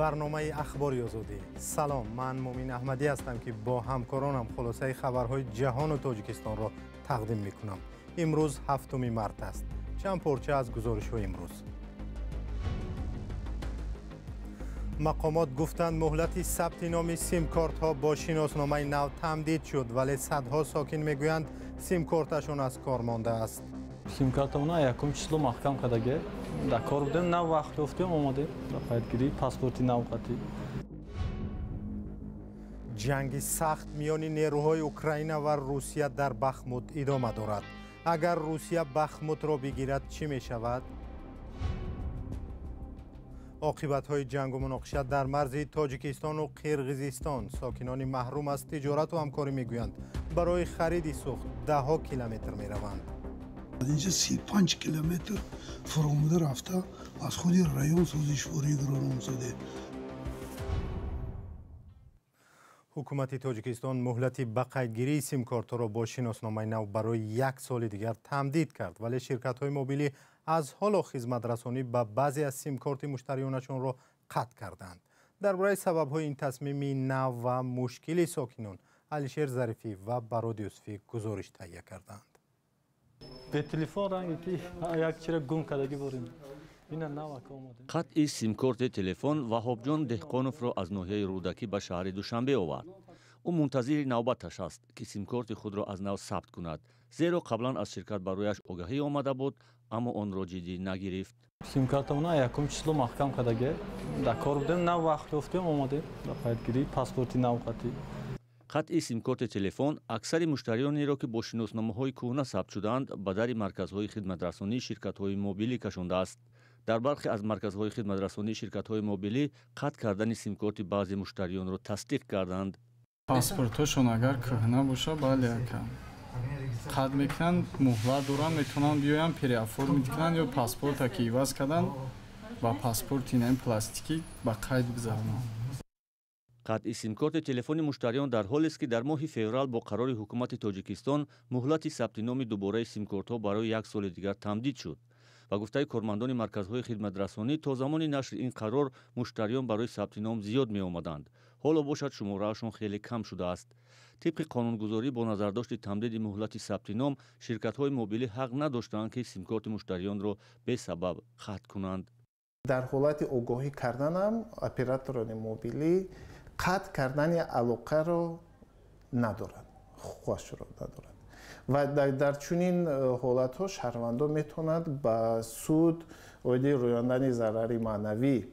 برنامه اخباری آزادی. سلام، من مومین احمدی هستم که با همکارانم خلاصه خبرهای جهان و تاجیکستان را تقدیم میکنم. امروز 7 مارس است. چند پارچه از گزارش‌های امروز. مقامات گفتند مهلت ثبت نام سیم کارت ها با شناسنامه نو تمدید شد، ولی صدها ساکن میگویند سیم کارتشون از کار مانده است. سیم کارتمون یکم چیزلو محکم کردگه در کار بودیم، نو وقت افتیم آماده در قیدگیری پاسپورتی نو قطعی. جنگ سخت میان نیروهای اوکراین و روسیه در بخموت ادامه دارد. اگر روسیه بخموت را بگیرد چی می شود؟ عاقبت‌های جنگ و مناقشه در مرز تاجیکستان و قرقیزستان. ساکنان محروم از تجارت و همکاری میگویند برای خرید سوخت ده‌ها کیلومتر میروند. اینجا 35 کیلومتر فراموده رفته از خود رایون سازشواری گرانم زده. حکومت تاجیکستان مهلت به قیدگیری سیم کارت را با شناسنامه نو برای 1 سال دیگر تمدید کرد، ولی شرکت‌های موبیلی از حالا خدمت رسانی به بعضی از سیم کارت مشتریانشان را قطع کردند. درباره سبب‌های این تصمیم نو و مشکل ساکنان، علیشیر ظریفی و براد یوسفی گزارش تهیه کردند. به تلفن رنگی که یک چیز گم کردگی بریم. قطع سیم کارت تلفن وهاب جان دهقانوف را از ناحیه رودکی به شهر دوشنبه آورد. او منتظر نوبتش است که سیم کارت خود را از نو ثبت کند، زیرا قبلا از شرکت برایش آگاهی آمده بود اما آن را جدی نگرفت. سیم کارتمون یکم چیزلو محکم کردگه در کار بودیم، نو وقت افتیم آماده در قیدگیری پاسپورتی نو قطعی. قطع سیم کارت تلفن اکثر مشتریانی را که با شناسنامه‌های کهنه ثبت شدند به در مرکزهای خدمت رسانی شرکت‌های موبیلی کشانده است. در برخی از مرکزهای خدمت رسانی شرکت‌های موبیلی قطع کردن سیم کارت بعضی مشتریان را تصدیق کردند. پاسپورتشون اگر کهنه باشه بله یکم قطع میکنن، مهلت دارن، میتونن بیاین پریافور میکنن یا پاسپورت که عوض کردن با پاسپورت این پلاستیکی با قید بذارن. قطع سیم کارت تلفن مشتریان در حالی است که در ماه فوریه با قرار حکومت تاجیکستان مهلت ثبت نام دوباره سیم کارت ها برای 1 سال دیگر تمدید شد. و گفته کارمندان مرکزهای خدمت رسانی تا زمان نشر این قرار مشتریان برای ثبت نام زیاد می آمدند. حالا باشد شمارهشون خیلی کم شده است. طبق قانونگذاری با نظرداشت تمدید مهلت ثبت نام، شرکت‌های موبیلی حق نداشتند که سیم کارت مشتریان را به سبب قطع کنند. در حالت آگاهی کردن هم اپراتوران موبیلی قطع کردن علاقه رو ندارند، خواهش رو ندارند و در چنین حالت ها شهروندان میتونند با سود عایده رویاندن ضرر معنوی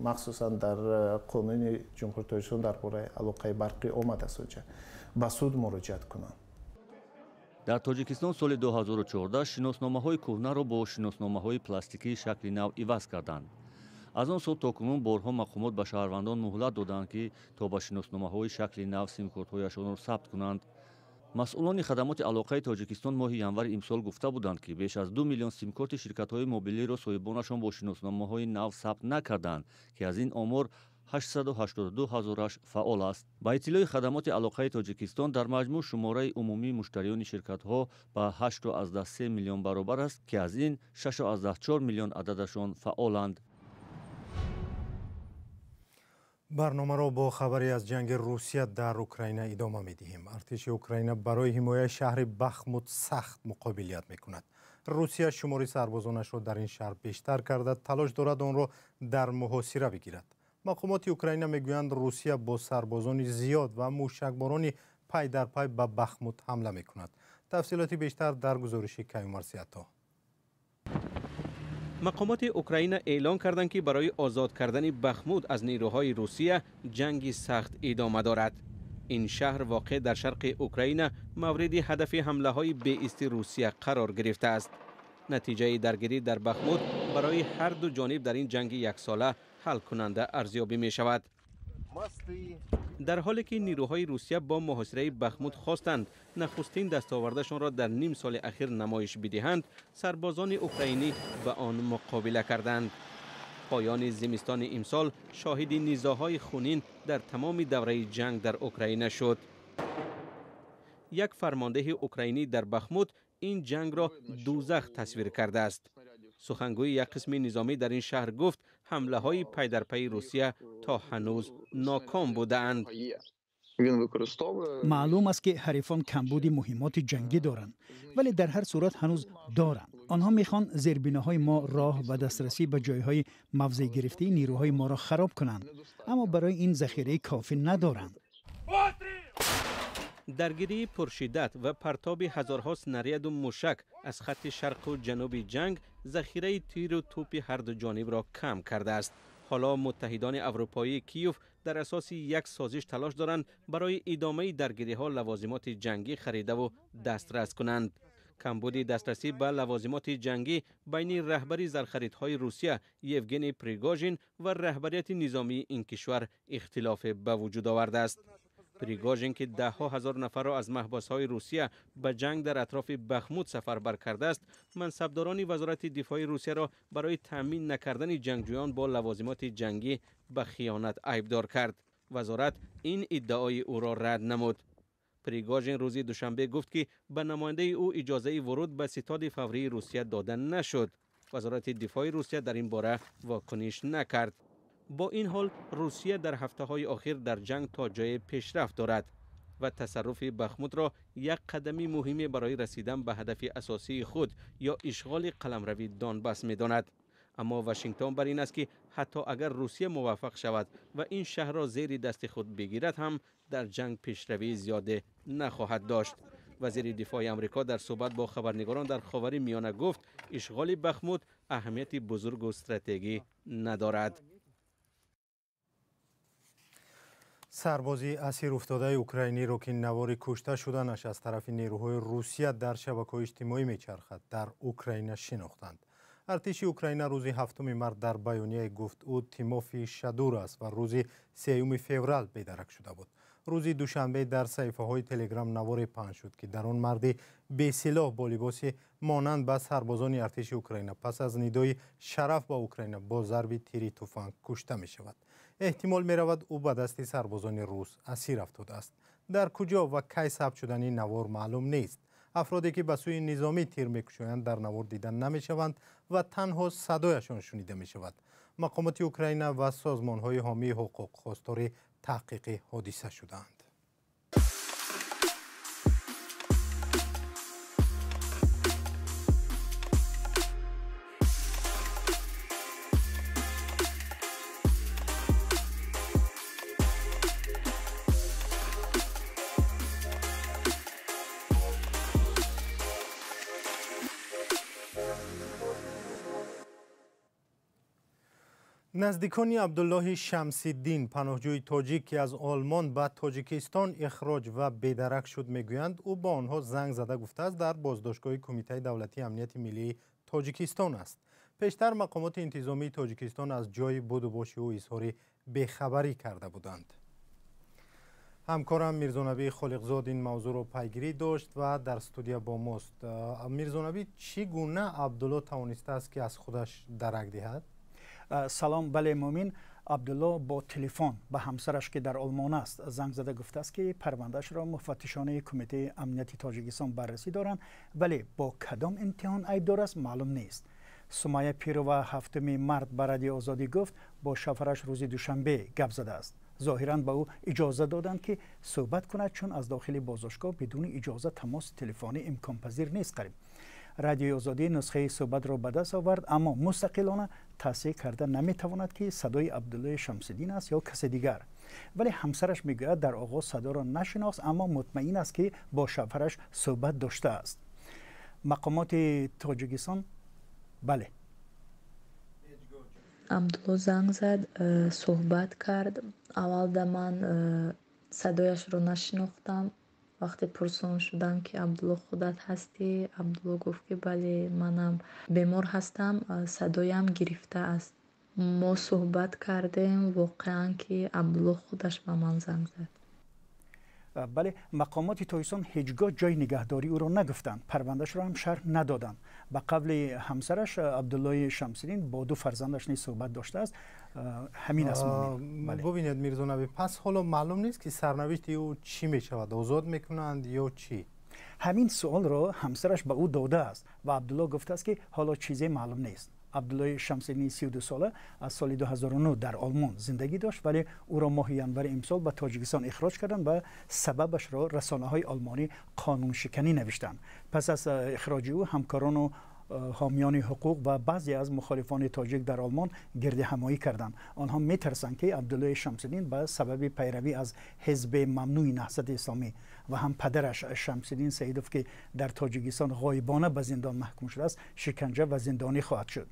مخصوصا در قانون جمهوری تاجیکستان درباره علاقه برقی آمده است با سود مراجعت کنند. در تاجیکستان سال 2014 شناسنامه‌های کهنه را با شناسنامه‌های پلاستیکی شکل نو عوض کردند. از آن سال تاکنون بارها مقامات به شهروندان مهلت دادند که تا به شناسنامه‌های شکل نو سیم کارت‌هایشان را ثبت کنند. مسئولان خدمات علاقه تاجیکستان ماه ینور امسال گفته بودند که بیش از 2 میلیون سیم کارت شرکت‌های موبیلی را صاحبانشان با شناسنامه‌های نو ثبت نکردند که از این آمار 882 هزارش فعال است. با اطلاع خدمات علاقه تاجیکستان در مجموع شماره عمومی مشتریان شرکت‌ها به 8.3 میلیون برابر است که از این 6.4 میلیون عددشان فعالند. برنامه را با خبری از جنگ روسیه در اوکراین ادامه می‌دهیم. ارتش اوکراین برای حمایت شهر بخموت سخت مقابلیت می‌کند. روسیه شمار سربازانش را در این شهر بیشتر کرده تلاش دارد آن را در محاصره بگیرد. مقامات اوکراین میگویند روسیه با سربازان زیاد و موشکباران پای در پای به بخموت حمله می‌کند. تفصیلات بیشتر در گزارش کیومرث عطا. مقامات اوکراین اعلام کردند که برای آزاد کردن بخموت از نیروهای روسیه جنگی سخت ادامه دارد. این شهر واقع در شرق اوکراین مورد هدف حمله های بی‌است روسیه قرار گرفته است. نتیجه درگیری در بخموت برای هر دو جانب در این جنگ 1 ساله حل کننده ارزیابی می شود. در حالی که نیروهای روسیه با محاصره بخموت خواستند نخستین دستاوردشان را در نیم سال اخیر نمایش بدهند، سربازان اوکراینی به آن مقابله کردند. پایان زمستان امسال شاهد نزاع‌های خونین در تمام دوره جنگ در اوکراین شد. یک فرمانده اوکراینی در بخموت این جنگ را دوزخ تصویر کرده است. سخنگوی یک قسم نظامی در این شهر گفت حمله های پی در پی روسیه تا هنوز ناکام بودند. معلوم است که حریفان کمبود مهمات جنگی دارند، ولی در هر صورت هنوز دارند. آنها میخوان زیربناهای ما راه و دسترسی به جایهای موضع گرفته نیروهای ما را خراب کنند، اما برای این ذخیره کافی ندارند. درگیری پرشدت و پرتاب هزارها سناریاد و موشک از خط شرق و جنوب جنگ ذخیره تیر و توپ هر دو جانب را کم کرده است. حالا متحدان اروپایی کیوف در اساس یک سازش تلاش دارند برای ادامه درگیری ها لوازمات جنگی خریده و دسترس کنند. کمبود دسترسی به لوازمات جنگی بین رهبری زرخریدهای روسیه یوگنی پریگوژین و رهبریت نظامی این کشور اختلاف به وجود آورده است. پریگوژین که ده ها هزار نفر را از محباس‌های روسیه به جنگ در اطراف بخمود سفربر کرده است، منصبداران وزارت دفاع روسیه را برای تامین نکردن جنگجویان با لوازمات جنگی به خیانت عیبدار کرد. وزارت این ادعای او را رد نمود. پریگوژین روز دوشنبه گفت که به نماینده او اجازه ورود به ستاد فوری روسیه داده نشد. وزارت دفاع روسیه در این باره واکنش نکرد. با این حال روسیه در هفته‌های اخیر در جنگ تا جای پیشرفت دارد و تصرف بخمود را یک قدم مهم برای رسیدن به هدف اساسی خود یا اشغال قلمروی دانباس می‌داند. اما واشنگتن بر این است که حتی اگر روسیه موفق شود و این شهر را زیر دست خود بگیرد هم در جنگ پیشروی زیاده نخواهد داشت. وزیر دفاع آمریکا در صحبت با خبرنگاران در خاورمیانه گفت اشغال بخمود اهمیت بزرگ و استراتژی ندارد. سربازی اسیر افتاده اوکراینی رو که نواری کشته شدنش از طرف نیروهای روسیه در شبکه‌های اجتماعی میچرخد در اوکراین شناختند. ارتش اوکراین روز 7 مارس در بیانیه گفت او تیموفی شادور است و روز 3 فوریه بیدرک شده بود. روز دوشنبه در صفحه‌های تلگرام نواری پخش شد که در آن مردی بی‌سلاح با لباس مانند به سربازان ارتش اوکراین پس از ندای شرف با اوکراین با ضرب تیر تفنگ کشته می شود. احتمال می رود او به دست سربازان روس اسیر افتاده است. در کجا و کی ثبت شدن این نوار معلوم نیست. افرادی که به سوی نظامی تیر می‌کشند در نوار دیده نمی‌شوند و تنها صدایشان شنیده می‌شود. مقامات اوکراین و سازمان‌های حامی حقوق خواستار تحقیق حادثه شدند. نزدیکان عبدالله شمس‌الدین پناهجوی تاجیک که از آلمان به تاجیکستان اخراج و بیدرک شد میگویند او با آنها زنگ زده گفته است در بازداشتگاه کمیته دولتی امنیت ملی تاجیکستان است. پیشتر مقامات انتظامی تاجیکستان از جای بود و باش او اظهار بیخبری کرده بودند. همکارم میرزانبی خالقزاد این موضوع را پیگیری داشت و در استودیو با ماست. میرزانبی چگونه عبدالله توانسته است که از خودش درک دهد؟ سلام. بله مومین، عبدالله با تلفن به همسرش که در آلمان است زنگ زده گفته است که پروندهش را مفتشان کمیته امنیتی تاجیکستان بررسی دارند، ولی با کدام امتحان عیبدار است معلوم نیست. سمیه پیرو 7 مارس به رادیو آزادی گفت با شوهرش روز دوشنبه گپ زده است. ظاهراً به او اجازه دادند که صحبت کند چون از داخل بازداشتگاه بدون اجازه تماس تلفنی امکان پذیر نیست. رادیو آزادی نسخه صحبت را به دست آورد، اما مستقلانه تصحیح کرده نمیتواند که صدای عبدالله شمس‌الدین است یا کس دیگر. ولی همسرش میگوید در آغاز صدا را نشناخت، اما مطمئن است که با شوهرش صحبت داشته است. مقامات تاجیکستان بله عبدالله زنگ زد، صحبت کرد. اول در من صدایش را نشناختم. وقتی پرسان شدم که عبدالله خودت هستی، عبدالله گفت که بله منم بیمار هستم، صدایم گرفته است. ما صحبت کردیم، واقعا که عبدالله خودش به من زنگ زد. بله، مقامات تاجیکستان هیچگاه جای نگهداری او را نگفتند، پروندهش را هم شرح ندادند. به قبل همسرش عبدالله شمس‌الدین با 2 فرزندش نیز صحبت داشته است. همین است. ببینید میرزانبی، پس حالا معلوم نیست که سرنوشت او چی می شود، آزاد میکنند یا چی؟ همین سوال را همسرش به او داده است و عبدالله گفته است که حالا چیزی معلوم نیست. عبدالله شمسینی 32 ساله از سال 2009 در آلمان زندگی داشت، ولی او را ماه ژانویه امسال به تاجیکستان اخراج کردند و سببش را رسانه‌های آلمانی قانون شکنی نوشتند. پس از اخراج او همکاران و حامیان حقوق و بعضی از مخالفان تاجیک در آلمان گرد همایی کردند. آنها میترسند که عبدالله شمس‌الدین به سبب پیروی از حزب ممنوع نهضت اسلامی و هم پدرش شمس‌الدین سیدوف که در تاجیکستان غایبانه به زندان محکوم شده است، شکنجه و زندانی خواهد شد.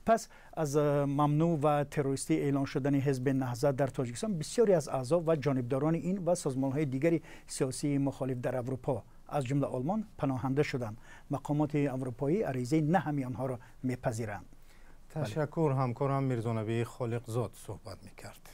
پس از ممنوع و تروریستی اعلان شدن حزب نهضت در تاجیکستان، بسیاری از اعضا و جانبداران این و سازمان‌های دیگری سیاسی مخالف در اروپا از جمله آلمان پناهنده شدند. مقامات اروپایی عریضه نه همه آنها را میپذیرند. تشکر. همکارم میرزانبی خالقزاد صحبت میکرد.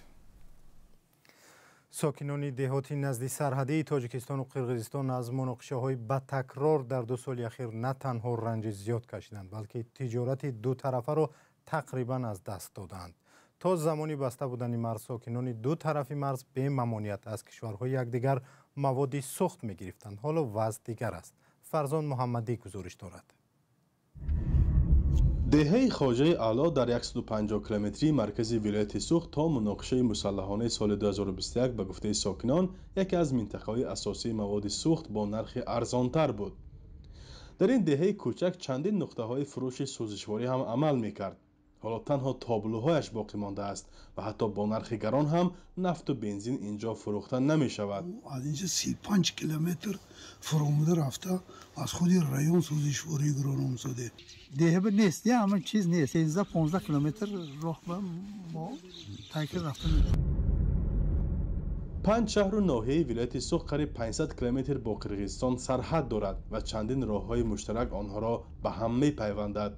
ساکنان دهاتی نزدیک سرحدی تاجیکستان و قرقیزستان از مناقشه‌های با تکرار در 2 سال اخیر نه تنها رنج زیاد کشیدند، بلکه تجارت دو طرفه را تقریبا از دست دادند. تا زمانی بسته بودن مرز، ساکنان دو طرف مرز به ممانعت از کشورهای یکدیگر مواد سوخت می گرفتند. حالا وضع دیگر است. فرزان محمدی گزارش دارد. دهه خواجه اعلی در 150 کیلومتری مرکز ولایت سوخت تا مناقشه مسلحانه سال 2021 به گفته ساکنان یکی از منطقه‌های اساسی مواد سوخت با نرخ ارزانتر بود. در این دهه کوچک چندین نقطه‌های فروش سوزشواری هم عمل می‌کرد. حالا تنها تابلوهایش باقی مانده است و حتی با نرخ گران هم نفت و بنزین اینجا فروخته نمی شود. از اینجا 35 کیلومتر فراموده رفته، از خود رایون سوزشواری گران آمده. دیگه نیست، یه همه چیز نیست. 15 کیلومتر راه ما تاکر رفته میده. 5 شهر و ناحیه ولایت سوخت قریب 500 کیلومتر با قرقیزستان سرحد دارد و چندین راه‌های مشترک آنها را به هم می‌پیوندد.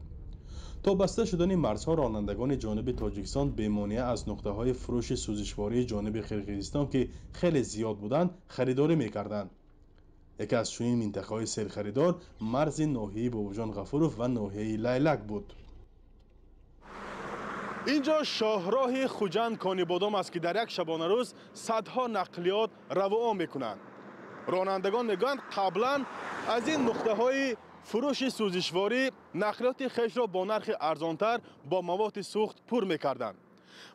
تا بسته شدن مرزها، رانندگان جانب تاجیکستان به مانع از نقطه‌های فروش سوزشواری جانب قرقیزستان که خیلی زیاد بودند خریداری می‌کردند. یکی از چنین منطقه‌های سیر خریدار مرز ناحیه باباجان غفوروف و ناحیه لیلک بود. اینجا شاهراه خوجند کانی بادام است که در یک شبانه روز صدها نقلیات روان می‌کنند. رانندگان میگویند قبلا از این نقطه‌های فروش سوزشواری نقلیات خیش را با نرخ ارزانتر با مواد سوخت پر می‌کردند،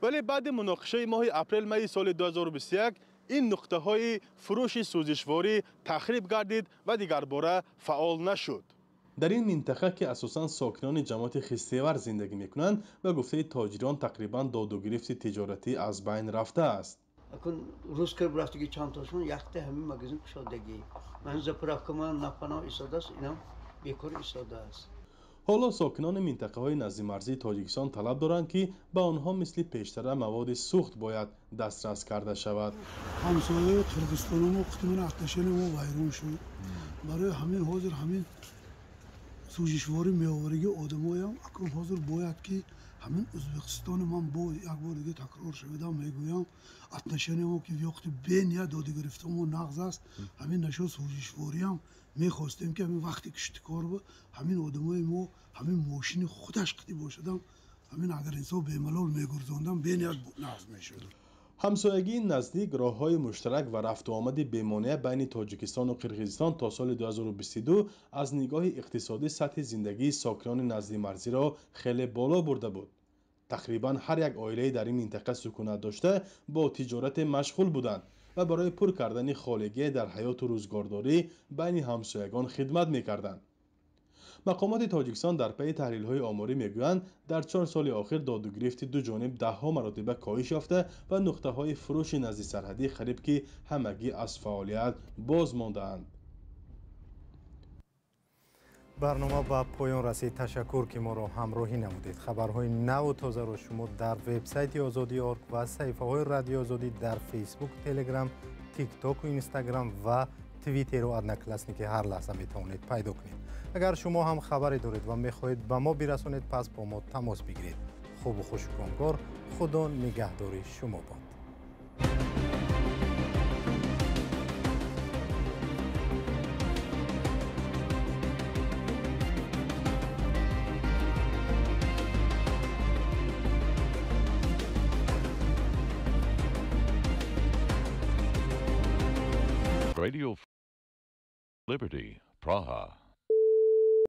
ولی بعد مناقشه ماه اپریل می سال 2021 این نقطه‌های فروش سوزشواری تخریب گردید و دیگر باره فعال نشد. در این منطقه که اساساً ساکنان جماعت خسته‌ور زندگی می‌کنند و گفته تاجران تقریباً داد و گرفت تجارتی از بین رفته است. اکن روز که برفتگی چند تاشون یخته همین مغازه شدگی من زپراکمان نپنا ایستاده است، اینا بیکار ایستاده است. حالا ساکنان منطقه‌های نزدیک مرزی تاجیکستان طلب دارند که به آنها مثل پیشتر مواد سوخت باید دسترس کرده شود. همسایه قرقیزستان ما قطعاً آتشین ما ویران شد. برای همین حاضر همین سوزشواری میآورگی آدمایم اکنون حاضر باید که همین ازبکستان من با یک بار دیگه تکرار شدم میگویم آتشین ما که وقتی بین یا داده گرفتم و نقض است، همین نشو سوزشواری هم میخواستیم که همین وقتی کشتکار بود همین آدمای ما همین ماشین خودش قطعی باشدم، همین اگر انسان به ملال میگرزاندم بین یک نقض میشد. همسایگی نزدیک، راه‌های مشترک و رفت و آمد بی‌مانع بین تاجیکستان و قرقیزستان تا سال 2022 از نگاه اقتصادی سطح زندگی ساکنان نزدیک مرزی را خیلی بالا برده بود. تقریباً هر یک عائله در این منطقه سکونت داشته با تجارت مشغول بودند و برای پر کردن خالگی در حیات و روزگارداری بین همسایگان خدمت می‌کردند. مقامات تاجیکستان در پی تحلیل‌های آماری میگویند در 4 سال اخیر داد و گرفت دو جانب 10 مراتب کاهش یافته و نقطه‌های فروش نزدیک سرحدی قریب که همگی از فعالیت باز مانده‌اند. برنامه با پایان رسید. تشکر که ما را همراهی نمودید. خبرهای نو و تازه را شما در وبسایت آزادی آرک و صفحه‌های رادیو آزادی در فیسبوک، تلگرام، تیک تاک و اینستاگرام و توییتر و ادنکلسنی که هر لحظه میتوانید پیدا کنید. اگر شما هم خبری دارید و میخواهید به ما برسانید، پس با ما تماس بگیرید. خوب و خوش و کامکار. خدا نگهدار شما باد. Radio Liberty, Praha.